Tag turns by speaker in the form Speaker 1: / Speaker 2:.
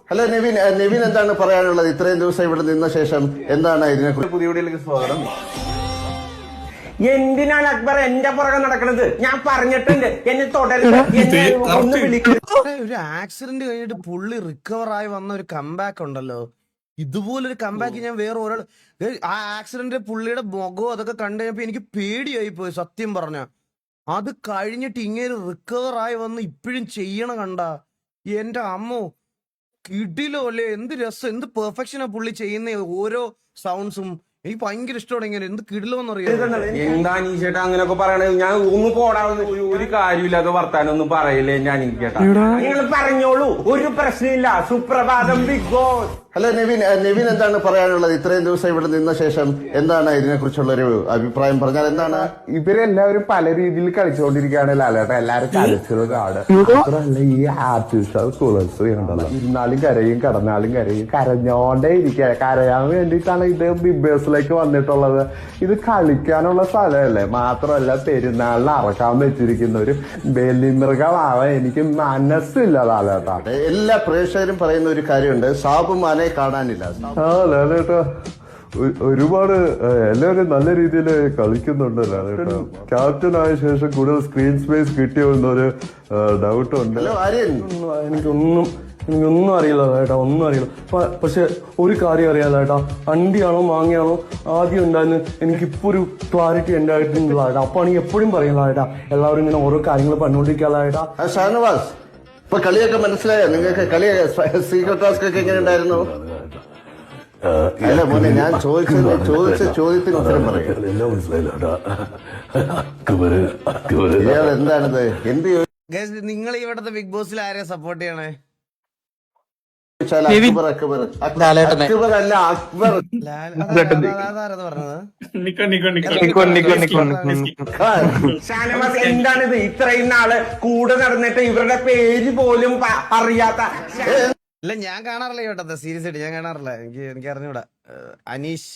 Speaker 1: Hello Nivin, Nivin എന്താണ് പറയാനുള്ളത്? ഇത്രയും ദിവസം ഇവിടെ നിന്ന ശേഷം എന്താണ് ഇതിനെക്കുറിച്ച്?
Speaker 2: പുതിയ വീഡിയോയിലേക്ക് സ്വാഗതം.
Speaker 3: എന്തിനാണ് അക്ബർ എന്റെ പുറകെ നടക്കണത്? ഞാൻ പറഞ്ഞിട്ടുണ്ട് എന്നെ തുടരുത്, എന്നെ ഒന്ന് വിളിക്കരുത്.
Speaker 4: ഒരു ആക്സിഡന്റ് കഴിഞ്ഞിട്ട് പുള്ളി റിക്കവർ ആയി വന്ന ഒരു കംബാക്ക് ഉണ്ടല്ലോ. ഇതുപോലൊരു കംബാക്ക് ഞാൻ വേറെ ഒരാൾ, ആ ആക്സിഡന്റ് പുള്ളിയുടെ മുഖവും അതൊക്കെ കണ്ടു കഴിഞ്ഞപ്പോ എനിക്ക് പേടിയായി പോയി സത്യം പറഞ്ഞ. അത് കഴിഞ്ഞിട്ട് ഇങ്ങനെ റിക്കവർ ആയി വന്ന് ഇപ്പോഴും ചെയ്യണ കണ്ട എന്റെ അമ്മോ, കിടിലോ അല്ലേ. എന്ത് രസം, എന്ത് പെർഫെക്ഷനാ പുള്ളി ചെയ്യുന്ന ഓരോ സൗണ്ട്സും. എനിക്ക് ഭയങ്കര ഇഷ്ടമാണ്. ഇങ്ങനെ എന്ത് കിടിലോന്ന് അറിയാം.
Speaker 2: എന്താ നീ ചേട്ടാ അങ്ങനെയൊക്കെ പറയണത്? ഞാൻ ഒന്ന് പോടാവുന്ന ഒരു കാര്യമില്ലാതെ വർത്താനം ഒന്നും പറയില്ലേ ഞാൻ ചേട്ടാ.
Speaker 3: നിങ്ങൾ പറഞ്ഞോളൂ, ഒരു പ്രശ്നമില്ല. സുപ്രഭാതം Bigg Boss.
Speaker 1: Hello Nivin, Nivin എന്താണ് പറയാനുള്ളത്? ഇത്രയും ദിവസം ഇവിടെ നിന്ന ശേഷം എന്താണ് ഇതിനെക്കുറിച്ചുള്ള ഒരു അഭിപ്രായം പറഞ്ഞാൽ എന്താണ്?
Speaker 5: ഇവരെല്ലാവരും പല രീതിയിൽ കളിച്ചുകൊണ്ടിരിക്കുകയാണ് ലാലേട്ട. എല്ലാരും കളിച്ചത് കാട് മാത്രമല്ല, ഈ ആർട്ടിഫിഷ്യൽ തുളസി ഉണ്ടല്ലോ, ഇരുന്നാലും കരയും കിടന്നാലും കരയും, കരഞ്ഞോണ്ടേ ഇരിക്കുക. കരയാൻ വേണ്ടിയിട്ടാണ് ഇത് ബിഗ് ബോസിലേക്ക് വന്നിട്ടുള്ളത്. ഇത് കളിക്കാനുള്ള സ്ഥലമല്ലേ. മാത്രമല്ല പെരുന്നാളിന് അറക്കാൻ വെച്ചിരിക്കുന്ന ഒരു ബലിമൃഗമാവാൻ എനിക്ക് മനസ്സില്ല ലാലേട്ട.
Speaker 1: എല്ലാ പ്രേക്ഷകരും പറയുന്ന ഒരു കാര്യമുണ്ട്, സാബുമാനെ കാണാനില്ല.
Speaker 5: ആ ലാലേട്ടാ ഒരുപാട് എല്ലാവരും നല്ല രീതിയിൽ കളിക്കുന്നുണ്ട് ലാലേട്ടാ. ക്യാപ്റ്റൻ ആയ ശേഷം കൂടുതൽ സ്ക്രീൻ സ്പേസ് കിട്ടിയോ എന്നൊരു ഡൗട്ട് ഉണ്ട്.
Speaker 1: ഹലോ ആര്യൻ,
Speaker 6: എനിക്കൊന്നും അറിയില്ല ചേട്ടാ, ഒന്നും അറിയില്ല. പക്ഷെ ഒരു കാര്യം അറിയാലോ ചേട്ടാ, അണ്ടിയാണോ മാങ്ങയാണോ ആദ്യം ഉണ്ടായിരുന്നു എനിക്കിപ്പോ ഒരു ക്ലാരിറ്റി എന്റെ ആയിട്ടില്ല ചേട്ടാ. അപ്പൊ ആണെങ്കിൽ എപ്പോഴും പറയില്ല ചേട്ടാ, എല്ലാവരും ഇങ്ങനെ ഓരോ കാര്യങ്ങൾ പറഞ്ഞുകൊണ്ടിരിക്കാല്ല ചേട്ടാ.
Speaker 1: ഷാനവാസ്, ഇപ്പൊ കളിയൊക്കെ മനസ്സിലായോ നിങ്ങൾക്ക്? കളിയൊക്കെ സീക്രട്ട് ടാസ്ക് ഒക്കെ എങ്ങനെ ഉണ്ടായിരുന്നു? അല്ല മോനെ, ഞാൻ ചോദിച്ച ചോദ്യത്തിന് ഉത്തരം പറയും. ഇയാൾ എന്താണിത്? എന്ത്
Speaker 4: നിങ്ങൾ ഇവിടത്തെ ബിഗ് ബോസിൽ ആരെയാ സപ്പോർട്ട് ചെയ്യണേ?
Speaker 1: അക്ബർ അക്ബർ അക്ബർ അല്ല അക്ബർ.
Speaker 4: അതാരത് പറഞ്ഞത്?
Speaker 3: ഷാനവാസ്, എന്താണിത്? ഇത്രയും നാള് കൂടെ നടന്നിട്ട് ഇവരുടെ പേര് പോലും അറിയാത്ത.
Speaker 4: ഇല്ല, ഞാൻ കാണാറില്ല ഇവിടത്തെ സീരിയസ് ആയിട്ട് ഞാൻ കാണാറില്ല. എനിക്ക് അറിഞ്ഞൂടാ. അനീഷ്